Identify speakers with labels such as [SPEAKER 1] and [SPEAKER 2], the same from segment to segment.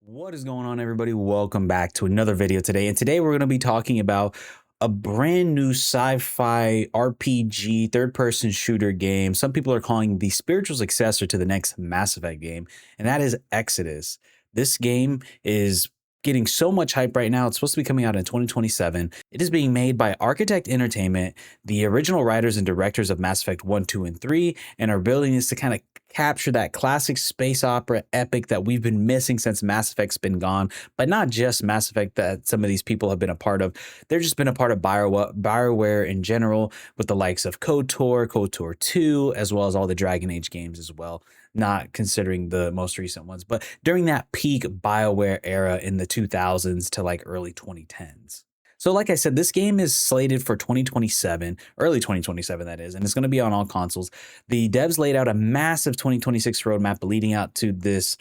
[SPEAKER 1] What is going on, everybody? Welcome back to another video today. And today we're going to be talking about a brand new sci-fi RPG third-person shooter game. Some people are calling the spiritual successor to the next Mass Effect game, and that is Exodus. This game is getting so much hype right now. It's supposed to be coming out in 2027. It is being made by Architect Entertainment, the original writers and directors of Mass Effect 1, 2, and 3, and are building this to kind of capture that classic space opera epic that we've been missing since Mass Effect's been gone. But not just Mass Effect that some of these people have been a part of. They've just been a part of BioWare in general, with the likes of KOTOR, KOTOR 2, as well as all the Dragon Age games as well, not considering the most recent ones. But during that peak BioWare era in the 2000s to like early 2010s. So like I said, this game is slated for 2027, early 2027 that is, and it's going to be on all consoles. The devs laid out a massive 2026 roadmap leading out to this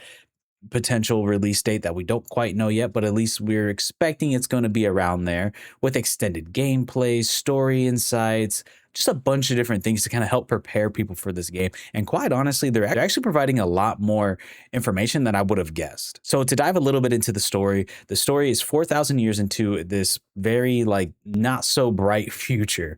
[SPEAKER 1] potential release date that we don't quite know yet, but at least we're expecting it's going to be around there, with extended gameplay, story insights, just a bunch of different things to kind of help prepare people for this game. And quite honestly, they're actually providing a lot more information than I would have guessed. So to dive a little bit into the story is 4,000 years into this very like not so bright future.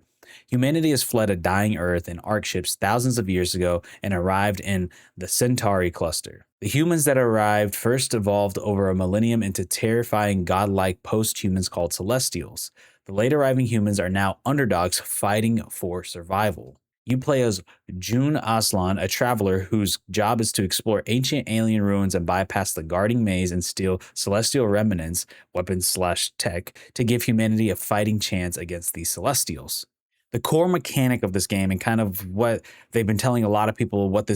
[SPEAKER 1] Humanity has fled a dying Earth in Ark ships thousands of years ago and arrived in the Centauri cluster. The humans that arrived first evolved over a millennium into terrifying godlike post-humans called Celestials. The late arriving humans are now underdogs fighting for survival. You play as June Aslan, a traveler whose job is to explore ancient alien ruins and bypass the guarding maze and steal celestial remnants, weapons slash tech, to give humanity a fighting chance against these Celestials. The core mechanic of this game and kind of what they've been telling a lot of people what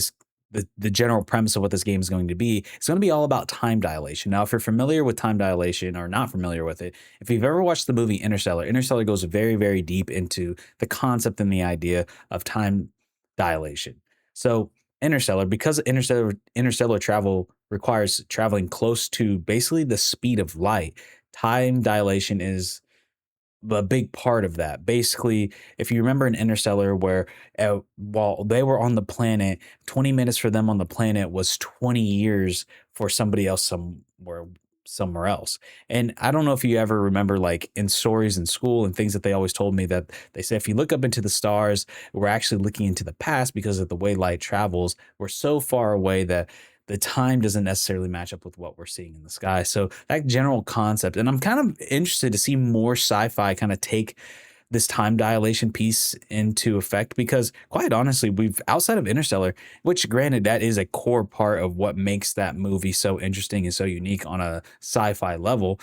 [SPEAKER 1] the general premise of what this game is going to be, it's going to be all about time dilation. Now, if you're familiar with time dilation or not familiar with it, if you've ever watched the movie Interstellar, Interstellar goes very, very deep into the concept and the idea of time dilation. So, Interstellar, because interstellar travel requires traveling close to basically the speed of light, time dilation is a big part of that. Basically, if you remember in Interstellar, where while they were on the planet, 20 minutes for them on the planet was 20 years for somebody else somewhere else. And I don't know if you ever remember, like in stories in school and things that they always told me, that they say if you look up into the stars, we're actually looking into the past because of the way light travels. We're so far away that the time doesn't necessarily match up with what we're seeing in the sky. So that general concept, and I'm kind of interested to see more sci-fi kind of take this time dilation piece into effect, because quite honestly, we've outside of Interstellar, which granted that is a core part of what makes that movie so interesting and so unique on a sci-fi level.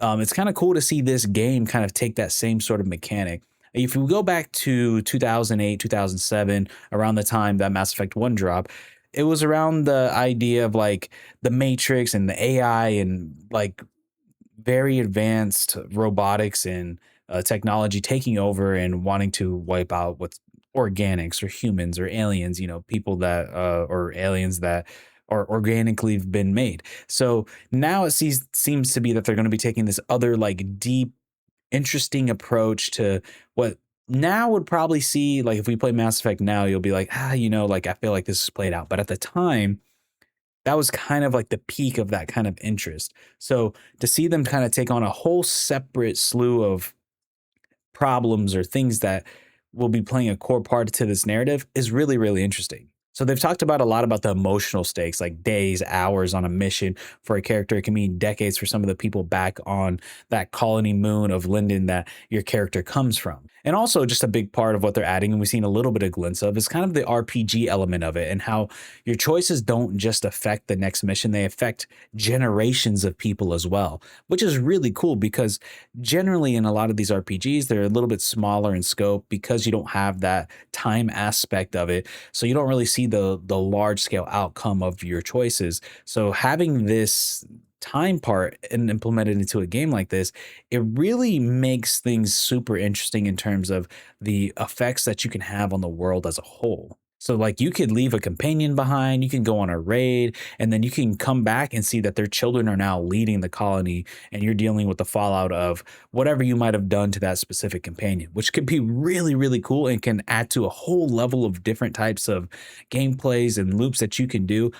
[SPEAKER 1] It's kind of cool to see this game kind of take that same sort of mechanic. If we go back to 2008, 2007, around the time that Mass Effect 1 dropped, it was around the idea of like the Matrix and the AI and like very advanced robotics and technology taking over and wanting to wipe out what's organics or humans or aliens, people that or aliens that are organically been made. So now seems to be that they're going to be taking this other like deep, interesting approach to what now would probably see, like if we play Mass Effect now, you'll be like, like I feel like this is played out. But at the time, that was kind of like the peak of that kind of interest. So to see them kind of take on a whole separate slew of problems or things that will be playing a core part to this narrative is really, really interesting. So they've talked about a lot about the emotional stakes, like days, hours on a mission for a character. It can mean decades for some of the people back on that colony moon of Linden that your character comes from. And also just a big part of what they're adding, and we've seen a little bit of glimpse of, is kind of the RPG element of it and how your choices don't just affect the next mission, they affect generations of people as well, which is really cool because generally in a lot of these RPGs, they're a little bit smaller in scope because you don't have that time aspect of it. So you don't really see the large scale outcome of your choices. So having this time part and implemented into a game like this, it really makes things super interesting in terms of the effects that you can have on the world as a whole. So like you could leave a companion behind, you can go on a raid, and then you can come back and see that their children are now leading the colony, and you're dealing with the fallout of whatever you might have done to that specific companion, which could be really, really cool and can add to a whole level of different types of gameplays and loops that you can do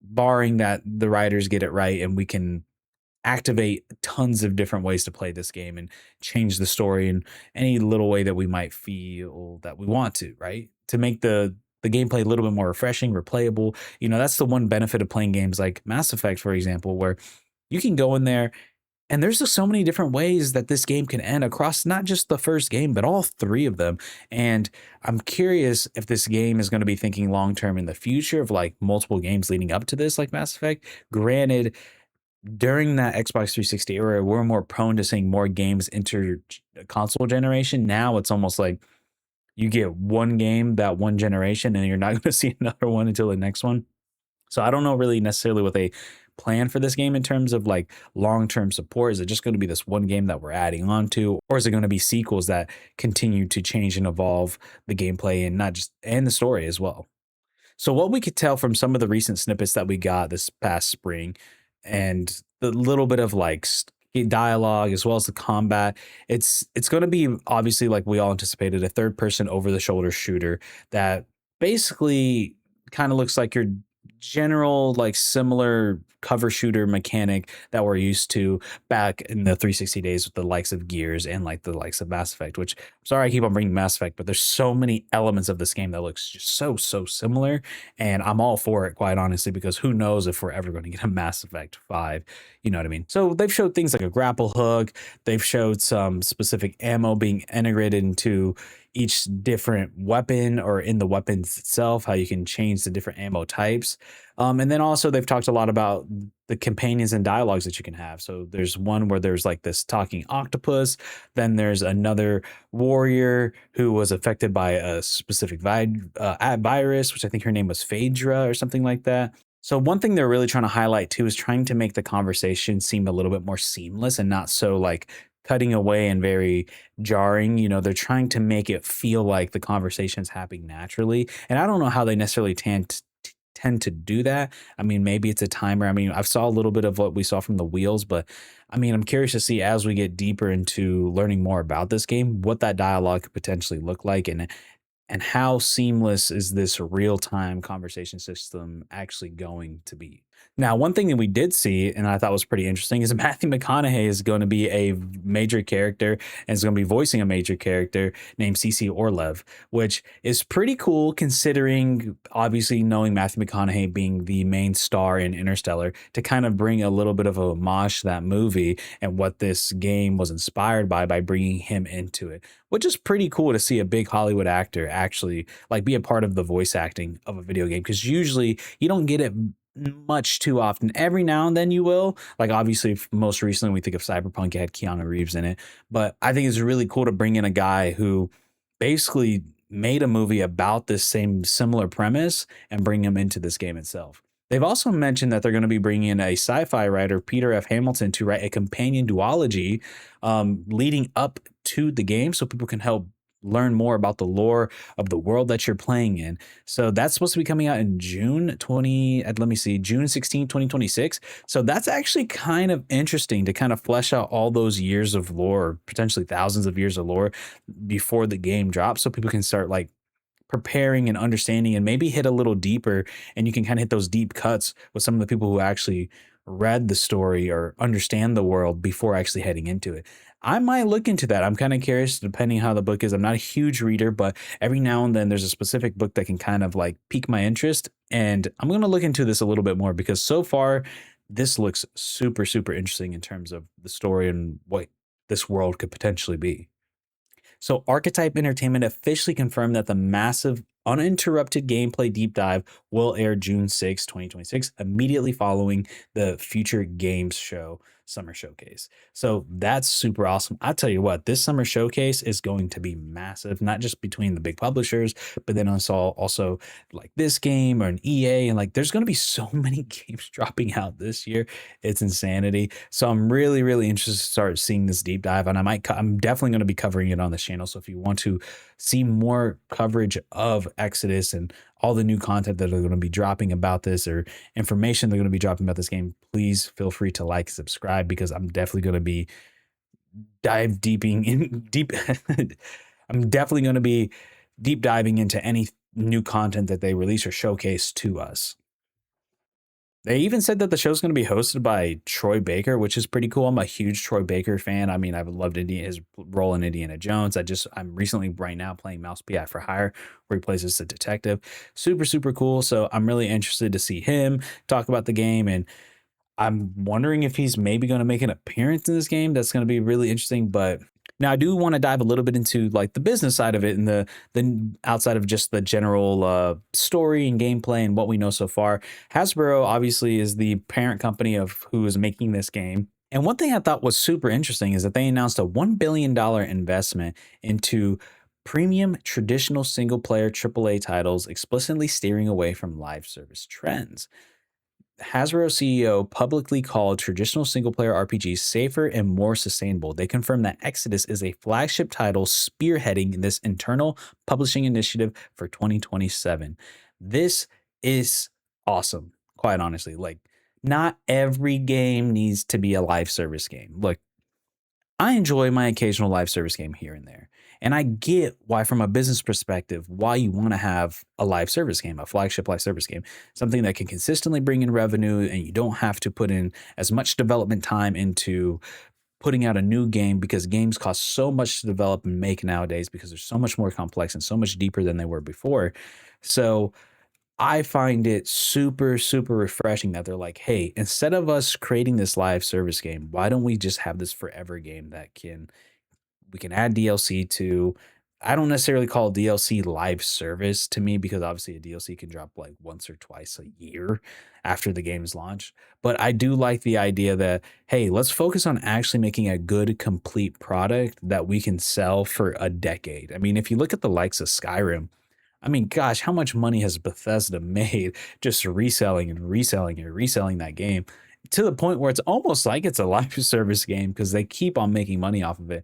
[SPEAKER 1] barring that the writers get it right and we can activate tons of different ways to play this game and change the story in any little way that we might feel that we want to, right? To make the gameplay a little bit more refreshing, replayable. You know, that's the one benefit of playing games like Mass Effect, for example, where you can go in there and there's just so many different ways that this game can end across not just the first game, but all three of them. And I'm curious if this game is going to be thinking long term in the future of like multiple games leading up to this, like Mass Effect. Granted, during that Xbox 360 era, we're more prone to seeing more games enter console generation. Now it's almost like you get one game that one generation, and you're not going to see another one until the next one. So I don't know really necessarily what they plan for this game in terms of like long-term support. Is it just going to be this one game that we're adding on to, or is it going to be sequels that continue to change and evolve the gameplay and not just and the story as well? So what we could tell from some of the recent snippets that we got this past spring and the little bit of like dialogue as well as the combat, it's going to be obviously like we all anticipated a third person over the shoulder shooter that basically kind of looks like your general like similar cover shooter mechanic that we're used to back in the 360 days with the likes of Gears and like the likes of Mass Effect, which sorry I keep on bringing Mass Effect, but there's so many elements of this game that looks just so similar, and I'm all for it quite honestly because who knows if we're ever going to get a Mass Effect 5, you know what I mean? So they've showed things like a grapple hook, they've showed some specific ammo being integrated into each different weapon or in the weapons itself, how you can change the different ammo types. And then also they've talked a lot about the companions and dialogues that you can have. So there's one where there's like this talking octopus. Then there's another warrior who was affected by a specific virus, which I think her name was Phaedra or something like that. So one thing they're really trying to highlight too is trying to make the conversation seem a little bit more seamless and not so like cutting away and very jarring. You know, they're trying to make it feel like the conversation's happening naturally. And I don't know how they necessarily tend to do that. I mean, maybe it's a timer. I mean, I saw a little bit of what we saw from the wheels, but I mean, I'm curious to see as we get deeper into learning more about this game, what that dialogue could potentially look like and how seamless is this real-time conversation system actually going to be? Now, one thing that we did see, and I thought was pretty interesting, is Matthew McConaughey is going to be a major character and is going to be voicing a major character named Cece Orlev, which is pretty cool considering obviously knowing Matthew McConaughey being the main star in Interstellar to kind of bring a little bit of a homage to that movie and what this game was inspired by bringing him into it, which is pretty cool to see a big Hollywood actor actually like be a part of the voice acting of a video game because usually you don't get it much too often. Every now and then you will. Like obviously, most recently we think of Cyberpunk, it had Keanu Reeves in it, but I think it's really cool to bring in a guy who basically made a movie about this same similar premise and bring him into this game itself. They've also mentioned that they're going to be bringing in a sci-fi writer, Peter F. Hamilton, to write a companion duology leading up to the game so people can help learn more about the lore of the world that you're playing in. So that's supposed to be coming out in June 20, let me see, June 16, 2026. So that's actually kind of interesting to kind of flesh out all those years of lore, potentially thousands of years of lore before the game drops so people can start like preparing and understanding and maybe hit a little deeper and you can kind of hit those deep cuts with some of the people who actually read the story or understand the world before actually heading into it. I might look into that. I'm kind of curious depending how the book is. I'm not a huge reader, but every now and then there's a specific book that can kind of like pique my interest and I'm going to look into this a little bit more because so far this looks super interesting in terms of the story and what this world could potentially be. So, Archetype Entertainment officially confirmed that the massive, uninterrupted gameplay deep dive will air June 6, 2026, immediately following the Future Games Show Summer Showcase. So, that's super awesome. I tell you what, this Summer Showcase is going to be massive, not just between the big publishers, but then also like this game or an EA. And like, there's going to be so many games dropping out this year. It's insanity. So I'm really interested to start seeing this deep dive, and I'm definitely going to be covering it on this channel. So if you want to see more coverage of Exodus and all the new content that are going to be dropping about this or information they're going to be dropping about this game, please feel free to like, subscribe because I'm definitely going to be dive deeping in deep. I'm definitely going to be deep diving into any new content that they release or showcase to us. They even said that the show's going to be hosted by Troy Baker, which is pretty cool. I'm a huge Troy Baker fan. I mean, I've loved his role in Indiana Jones. I'm recently right now playing Mouse PI for Hire, where he plays as a detective. Super, super cool. So I'm really interested to see him talk about the game, and I'm wondering if he's maybe going to make an appearance in this game. That's going to be really interesting. But now I do want to dive a little bit into like the business side of it and the outside of just the general story and gameplay and what we know so far. Hasbro obviously is the parent company of who is making this game. And one thing I thought was super interesting is that they announced a $1 billion investment into premium traditional single player AAA titles, explicitly steering away from live service trends. Hasbro CEO publicly called traditional single player RPGs safer and more sustainable. They confirmed that Exodus is a flagship title spearheading this internal publishing initiative for 2027. This is awesome, quite honestly. Like, not every game needs to be a live service game. Look, I enjoy my occasional live service game here and there. And I get why, from a business perspective, why you want to have a live service game, a flagship live service game, something that can consistently bring in revenue and you don't have to put in as much development time into putting out a new game, because games cost so much to develop and make nowadays because they're so much more complex and so much deeper than they were before. So I find it super, super refreshing that they're like, hey, instead of us creating this live service game, why don't we just have this forever game that we can add DLC to? I don't necessarily call DLC live service to me, because obviously a DLC can drop like once or twice a year after the game's launch. But I do like the idea that, hey, let's focus on actually making a good, complete product that we can sell for a decade. I mean, if you look at the likes of Skyrim, I mean, gosh, how much money has Bethesda made just reselling and reselling and reselling that game, to the point where it's almost like it's a live service game because they keep on making money off of it.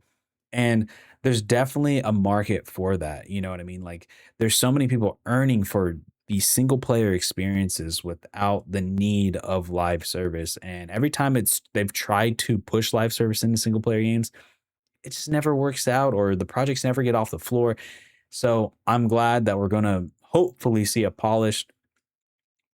[SPEAKER 1] And there's definitely a market for that. You know what I mean? Like, there's so many people earning for these single player experiences without the need of live service. And every time they've tried to push live service into single player games, it just never works out, or the projects never get off the floor. So I'm glad that we're going to hopefully see a polished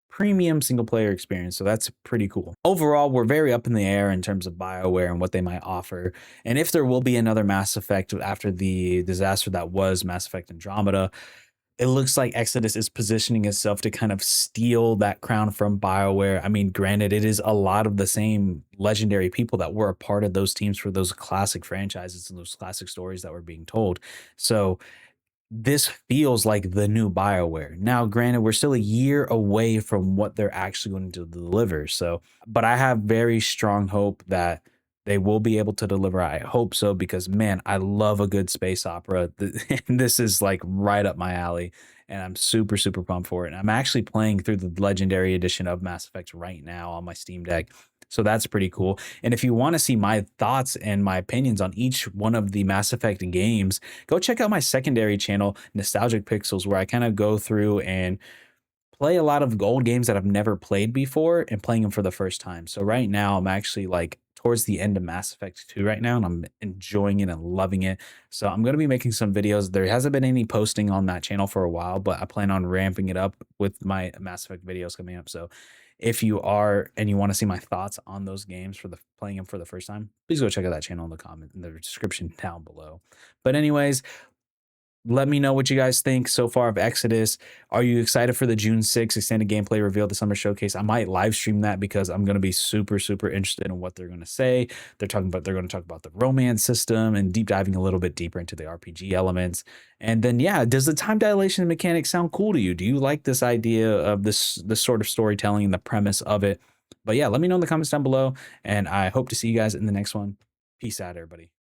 [SPEAKER 1] premium single player experience. So that's pretty cool. Overall, we're very up in the air in terms of BioWare and what they might offer, and if there will be another Mass Effect after the disaster that was Mass Effect Andromeda. It looks like Exodus is positioning itself to kind of steal that crown from BioWare. I mean, granted, it is a lot of the same legendary people that were a part of those teams for those classic franchises and those classic stories that were being told. So this feels like the new BioWare. Now, granted, we're still a year away from what they're actually going to deliver. So, but I have very strong hope that they will be able to deliver. I hope so, because man, I love a good space opera. And this is like right up my alley. And I'm super, super pumped for it. And I'm actually playing through the Legendary Edition of Mass Effect right now on my Steam Deck. So that's pretty cool. And if you want to see my thoughts and my opinions on each one of the Mass Effect games, go check out my secondary channel, Nostalgic Pixels, where I kind of go through and play a lot of old games that I've never played before and playing them for the first time. So right now I'm actually like towards the end of Mass Effect 2 right now, and I'm enjoying it and loving it. So I'm going to be making some videos. There hasn't been any posting on that channel for a while, but I plan on ramping it up with my Mass Effect videos coming up. So if you are and you want to see my thoughts on those games for the playing them for the first time, please go check out that channel in the comment in the description down below. But anyways, let me know what you guys think so far of Exodus. Are you excited for the June 6th extended gameplay reveal at the summer showcase? I might live stream that because I'm going to be super, super interested in what they're going to say. They're going to talk about the romance system and deep diving a little bit deeper into the RPG elements. And then, yeah, does the time dilation mechanic sound cool to you? Do you like this idea of this sort of storytelling and the premise of it? But yeah, let me know in the comments down below, and I hope to see you guys in the next one. Peace out, everybody.